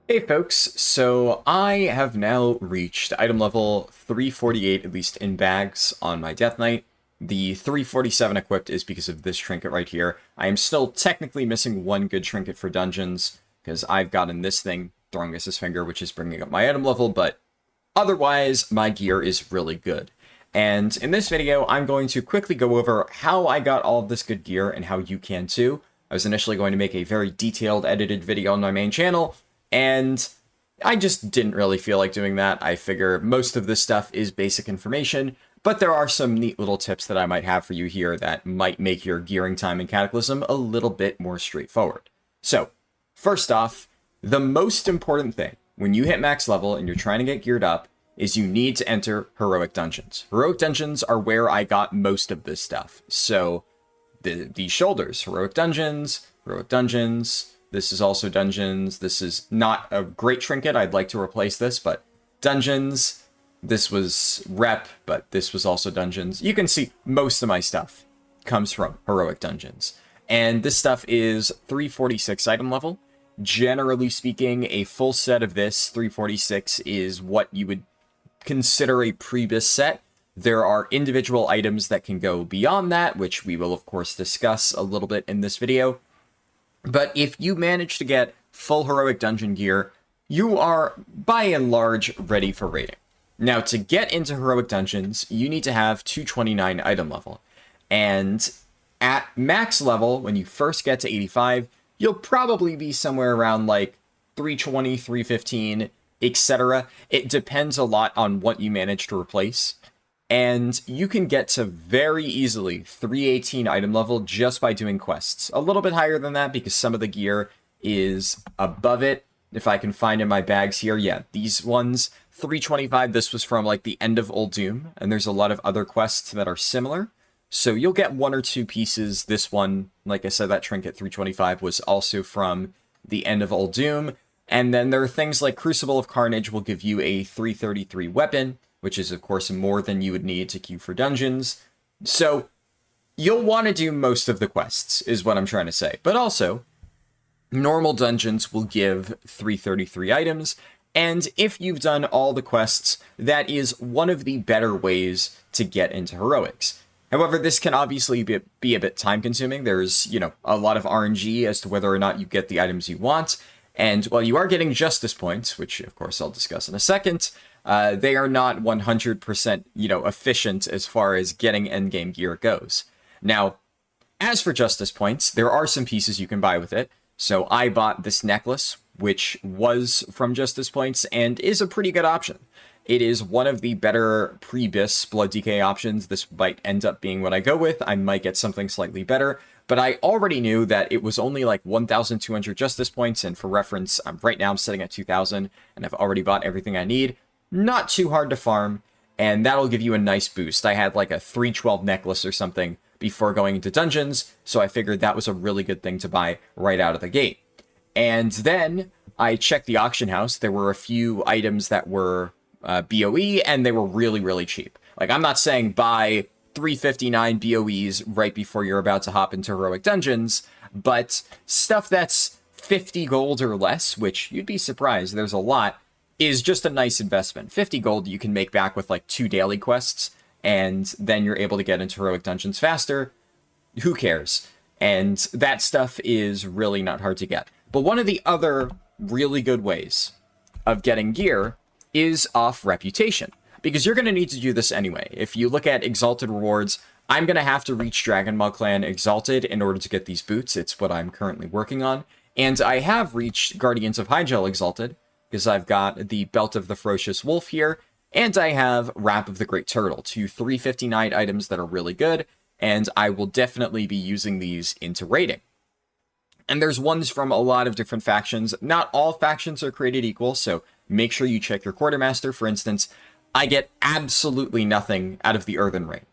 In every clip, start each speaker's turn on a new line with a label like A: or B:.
A: Hey folks, so I have now reached item level 348, at least in bags, on my Death Knight. The 347 equipped is because of this trinket right here. I am still technically missing one good trinket for dungeons, because I've gotten this thing, Throngus's Finger, which is bringing up my item level, but otherwise, my gear is really good. And in this video, I'm going to quickly go over how I got all of this good gear and how you can too. I was initially going to make a very detailed edited video on my main channel, and I just didn't really feel like doing that. I figure most of this stuff is basic information, but there are some neat little tips that I might have for you here that might make your gearing time in Cataclysm a little bit more straightforward. So, first off, the most important thing when you hit max level and you're trying to get geared up is you need to enter heroic dungeons. Heroic dungeons are where I got most of this stuff. So, the shoulders, heroic dungeons, this is also dungeons. This is not a great trinket. I'd like to replace this, but dungeons. This was rep, but this was also dungeons. You can see most of my stuff comes from heroic dungeons. And this stuff is 346 item level. Generally speaking, a full set of this, 346, is what you would consider a pre-bis set. There are individual items that can go beyond that, which we will, of course, discuss a little bit in this video. But if you manage to get full heroic dungeon gear, you are, by and large, ready for raiding. Now, to get into heroic dungeons, you need to have 229 item level. And at max level, when you first get to 85, you'll probably be somewhere around like 320, 315, etc. It depends a lot on what you manage to replace. And you can get to very easily 318 item level just by doing quests. A little bit higher than that because some of the gear is above it. If I can find in my bags here, yeah, these ones, 325, this was from like the end of Old Doom, and there's a lot of other quests that are similar. So you'll get one or two pieces. This one, like I said, that trinket 325 was also from the end of Old Doom. And then there are things like Crucible of Carnage will give you a 333 weapon, which is, of course, more than you would need to queue for dungeons. So, you'll want to do most of the quests, is what I'm trying to say. But also, normal dungeons will give 333 items, and if you've done all the quests, that is one of the better ways to get into heroics. However, this can obviously be a bit time-consuming. There's, a lot of RNG as to whether or not you get the items you want. And while you are getting justice points, which, of course, I'll discuss in a second, they are not 100%, efficient as far as getting endgame gear goes. Now, as for justice points, there are some pieces you can buy with it. So I bought this necklace, which was from justice points, and is a pretty good option. It is one of the better pre-bis Blood DK options. This might end up being what I go with. I might get something slightly better. But I already knew that it was only like 1,200 justice points, and for reference, right now I'm sitting at 2,000, and I've already bought everything I need. Not too hard to farm, and that'll give you a nice boost. I had like a 312 necklace or something before going into dungeons, so I figured that was a really good thing to buy right out of the gate. And then I checked the auction house. There were a few items that were BOE, and they were really, really cheap. Like, I'm not saying buy 359 BOEs right before you're about to hop into heroic dungeons, but stuff that's 50 gold or less, which you'd be surprised, there's a lot, is just a nice investment. 50 gold you can make back with like 2 daily quests, and then you're able to get into heroic dungeons faster. Who cares? And that stuff is really not hard to get. But one of the other really good ways of getting gear is off reputation, because you're going to need to do this anyway. If you look at Exalted rewards, I'm going to have to reach Dragon Maw Clan Exalted in order to get these boots. It's what I'm currently working on. And I have reached Guardians of Hyjal Exalted, because I've got the Belt of the Ferocious Wolf here, and I have Wrap of the Great Turtle, 2 359 items that are really good, and I will definitely be using these into raiding. And there's ones from a lot of different factions. Not all factions are created equal, so make sure you check your Quartermaster. For instance, I get absolutely nothing out of the Earthen Ring.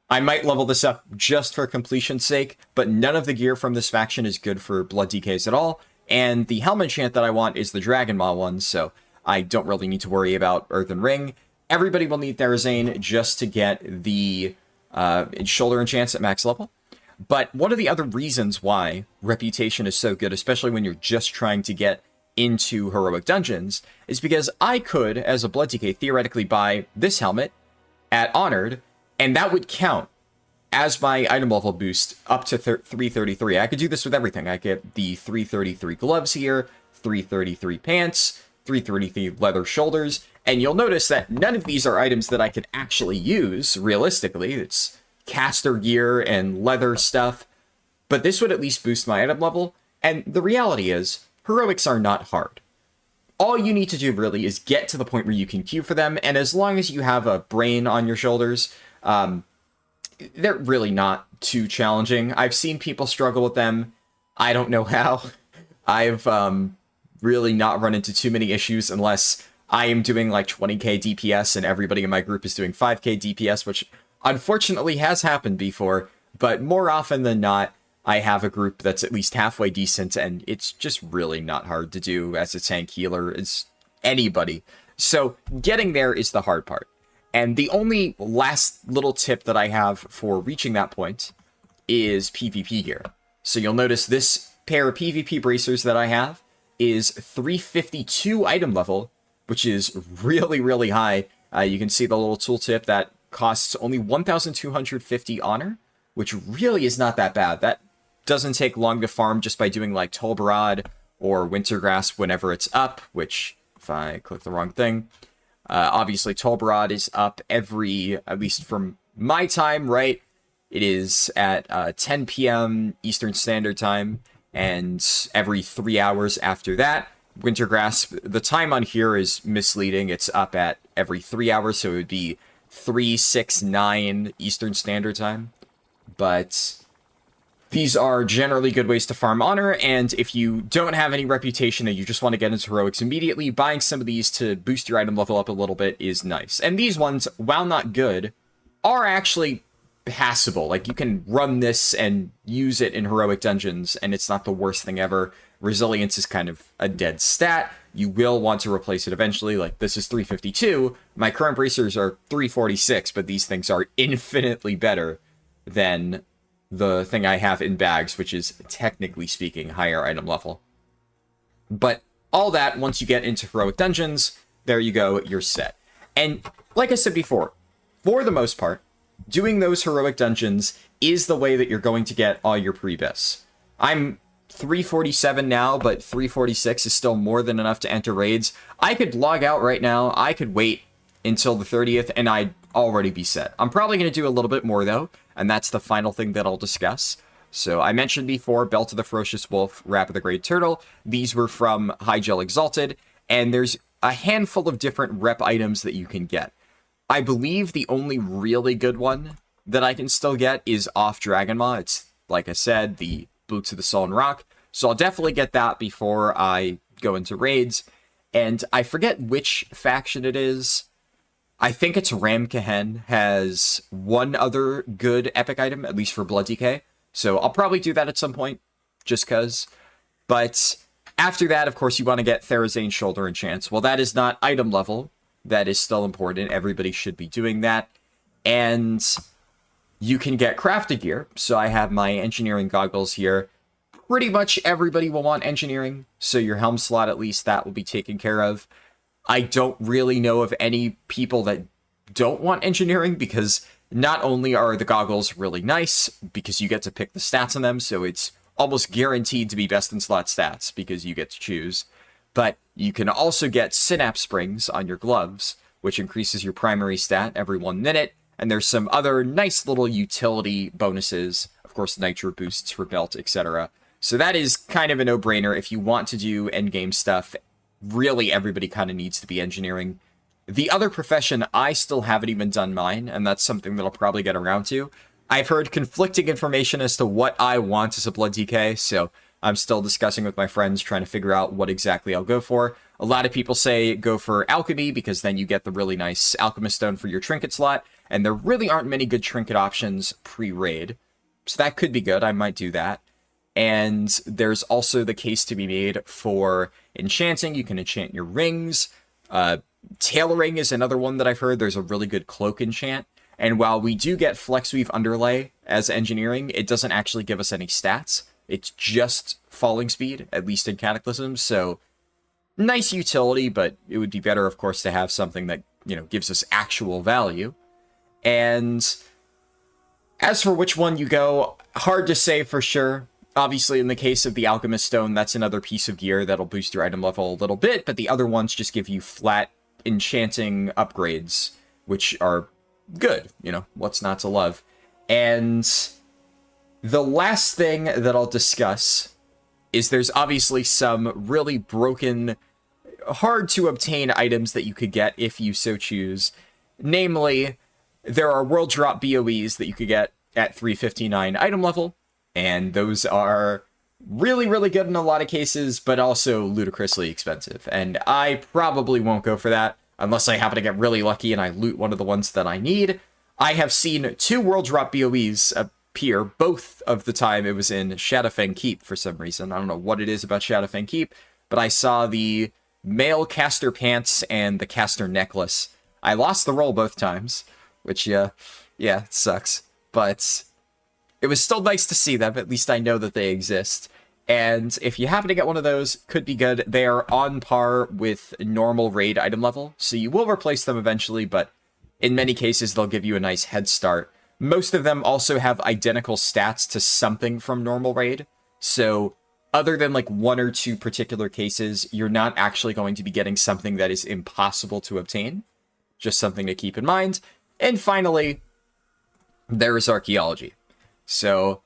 A: I might level this up just for completion's sake, but none of the gear from this faction is good for Blood DKs at all, and the Helm enchant that I want is the Dragon Maw one, so I don't really need to worry about Earthen Ring. Everybody will need Therazane just to get the shoulder enchants at max level. But one of the other reasons why Reputation is so good, especially when you're just trying to get into Heroic Dungeons is because I could, as a Blood DK, theoretically buy this helmet at Honored, and that would count as my item level boost up to 333. I could do this with everything. I get the 333 gloves here, 333 pants, 333 leather shoulders, and you'll notice that none of these are items that I could actually use, realistically. It's caster gear and leather stuff, but this would at least boost my item level, and the reality is, heroics are not hard. All you need to do really is get to the point where you can queue for them, and as long as you have a brain on your shoulders, they're really not too challenging. I've seen people struggle with them. I don't know how. I've really not run into too many issues unless I am doing like 20k DPS and everybody in my group is doing 5k DPS, which unfortunately has happened before, but more often than not, I have a group that's at least halfway decent, and it's just really not hard to do as a tank healer as anybody. So getting there is the hard part. And the only last little tip that I have for reaching that point is PvP gear. So you'll notice this pair of PvP bracers that I have is 352 item level, which is really, really high. You can see the little tooltip that costs only 1,250 honor, which really is not that bad. That doesn't take long to farm just by doing like Tolbarad or Wintergrass whenever it's up, which, if I click the wrong thing, obviously Tolbarad is up every, at least from my time, right? It is at 10 p.m. Eastern Standard Time, and every 3 hours after that. Wintergrass, the time on here is misleading. It's up at every 3 hours, so it would be 3, 6, 9 Eastern Standard Time. But these are generally good ways to farm honor, and if you don't have any reputation and you just want to get into heroics immediately, buying some of these to boost your item level up a little bit is nice. And these ones, while not good, are actually passable. Like, you can run this and use it in heroic dungeons, and it's not the worst thing ever. Resilience is kind of a dead stat. You will want to replace it eventually. Like, this is 352. My current bracers are 346, but these things are infinitely better than the thing I have in bags, which is, technically speaking, higher item level. But all that, once you get into heroic dungeons, there you go, you're set. And like I said before, for the most part, doing those heroic dungeons is the way that you're going to get all your pre-biss. I'm 347 now, but 346 is still more than enough to enter raids. I could log out right now, I could wait until the 30th, and I'd already be set. I'm probably going to do a little bit more, though, and that's the final thing that I'll discuss. So I mentioned before, Belt of the Ferocious Wolf, Wrap of the Great Turtle. These were from Hygel Exalted, and there's a handful of different rep items that you can get. I believe the only really good one that I can still get is off Dragonmaw. It's, like I said, the Boots of the Sullen Rock. So I'll definitely get that before I go into raids. And I forget which faction it is. I think it's Ramkahen has one other good epic item, at least for Blood DK. So I'll probably do that at some point, just cause. But after that, of course, you want to get Therazane's Shoulder Enchants. Well, that is not item level. That is still important. Everybody should be doing that. And you can get crafted gear. So I have my engineering goggles here. Pretty much everybody will want engineering. So your helm slot, at least, that will be taken care of. I don't really know of any people that don't want engineering, because not only are the goggles really nice, because you get to pick the stats on them, so it's almost guaranteed to be best in slot stats, because you get to choose, but you can also get synapse springs on your gloves, which increases your primary stat every 1 minute, and there's some other nice little utility bonuses, of course nitro boosts for belt, etc. So that is kind of a no-brainer if you want to do endgame stuff. Really, everybody kind of needs to be engineering. The other profession, I still haven't even done mine, and that's something that I'll probably get around to. I've heard conflicting information as to what I want as a Blood DK, so I'm still discussing with my friends, trying to figure out what exactly I'll go for. A lot of people say go for Alchemy, because then you get the really nice Alchemist Stone for your trinket slot, and there really aren't many good trinket options pre-raid. So that could be good, I might do that. And there's also the case to be made for enchanting. You can enchant your rings. Tailoring is another one that I've heard. There's a really good cloak enchant. And while we do get Flexweave Underlay as engineering, it doesn't actually give us any stats. It's just falling speed, at least in Cataclysm. So nice utility, but it would be better, of course, to have something that, you know, gives us actual value. And as for which one you go, hard to say for sure. Obviously, in the case of the Alchemist Stone, that's another piece of gear that'll boost your item level a little bit, but the other ones just give you flat enchanting upgrades, which are good, you know, what's not to love. And the last thing that I'll discuss is there's obviously some really broken, hard to obtain items that you could get if you so choose. Namely, there are world drop BOEs that you could get at 359 item level, and those are really, really good in a lot of cases, but also ludicrously expensive. And I probably won't go for that unless I happen to get really lucky and I loot one of the ones that I need. I have seen 2 world drop BOEs appear, both of the time it was in Shadowfang Keep for some reason. I don't know what it is about Shadowfang Keep, but I saw the male caster pants and the caster necklace. I lost the roll both times, which, yeah, it sucks. But it was still nice to see them. At least I know that they exist. And if you happen to get one of those, could be good. They are on par with normal raid item level, so you will replace them eventually, but in many cases, they'll give you a nice head start. Most of them also have identical stats to something from normal raid, so other than like 1 or 2 particular cases, you're not actually going to be getting something that is impossible to obtain. Just something to keep in mind. And finally, there is archaeology. So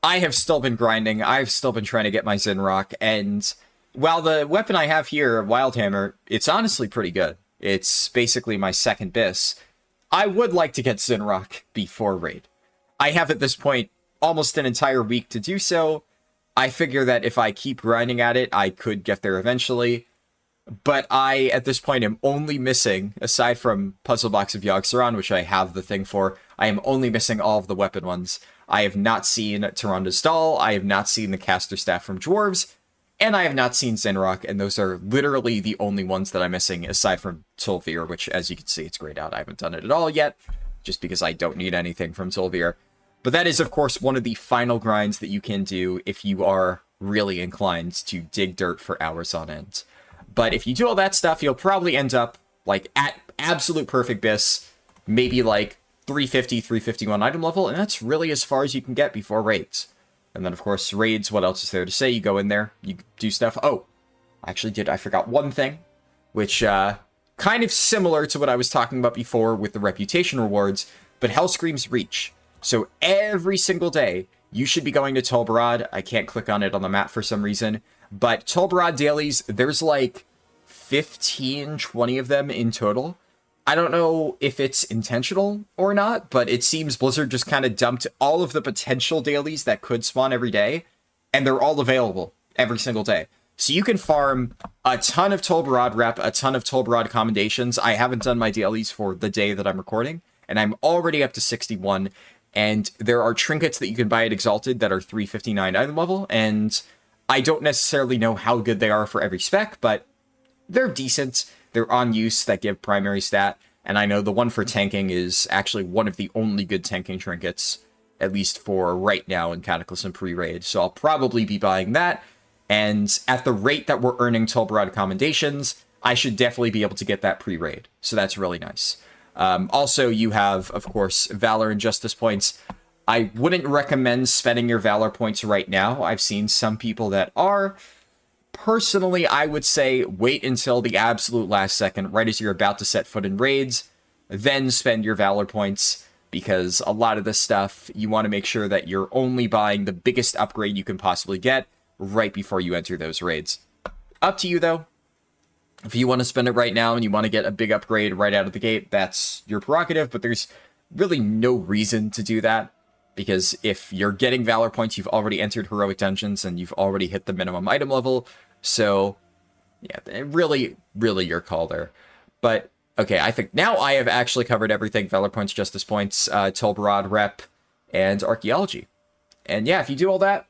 A: I have still been grinding. I've still been trying to get my Zinrock, and while the weapon I have here, Wildhammer, it's honestly pretty good. It's basically my second bis. I would like to get Zinrock before raid. I have at this point almost an entire week to do so. I figure that if I keep grinding at it, I could get there eventually. But I, at this point, am only missing, aside from Puzzle Box of Yogg-Saron, which I have the thing for, I am only missing all of the weapon ones. I have not seen Tyranda's Doll, I have not seen the Caster Staff from Dwarves, and I have not seen Zinrock, and those are literally the only ones that I'm missing, aside from Tulvir, which, as you can see, it's grayed out. I haven't done it at all yet, just because I don't need anything from Tulvir. But that is, of course, one of the final grinds that you can do if you are really inclined to dig dirt for hours on end. But if you do all that stuff, you'll probably end up, like, at absolute perfect bis, maybe, like, 350, 351 item level, and that's really as far as you can get before raids. And then, of course, raids, what else is there to say? You go in there, you do stuff. Oh, I forgot one thing, which, kind of similar to what I was talking about before with the reputation rewards, but Hellscream's Reach. So every single day, you should be going to Tolbarad. I can't click on it on the map for some reason, but Tolbarad dailies, there's like 15, 20 of them in total. I don't know if it's intentional or not, but it seems Blizzard just kind of dumped all of the potential dailies that could spawn every day, and they're all available every single day. So you can farm a ton of Tolbarad rep, a ton of Tolbarad commendations. I haven't done my dailies for the day that I'm recording, and I'm already up to 61, and there are trinkets that you can buy at Exalted that are 359 item level, and I don't necessarily know how good they are for every spec, but they're decent. They're on use that give primary stat, and I know the one for tanking is actually one of the only good tanking trinkets, at least for right now in Cataclysm pre-raid, so I'll probably be buying that, and at the rate that we're earning Tolbarad commendations, I should definitely be able to get that pre-raid, so that's really nice. Also, you have, of course, Valor and Justice points. I wouldn't recommend spending your Valor points right now. I've seen some people that are. Personally, I would say wait until the absolute last second, right as you're about to set foot in raids, then spend your Valor points, because a lot of this stuff, you want to make sure that you're only buying the biggest upgrade you can possibly get right before you enter those raids. Up to you, though. If you want to spend it right now and you want to get a big upgrade right out of the gate, that's your prerogative, but there's really no reason to do that, because if you're getting Valor points, you've already entered Heroic Dungeons and you've already hit the minimum item level. So, yeah, really, really your call there. But, okay, I think now I have actually covered everything. Valor points, Justice points, Tolbarad rep, and Archaeology. And yeah, if you do all that,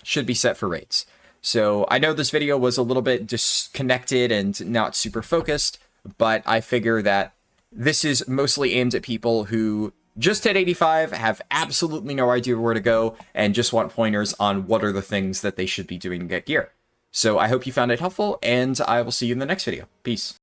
A: should be set for raids. So, I know this video was a little bit disconnected and not super focused, but I figure that this is mostly aimed at people who just hit 85, have absolutely no idea where to go, and just want pointers on what are the things that they should be doing to get gear. So I hope you found it helpful, and I will see you in the next video. Peace.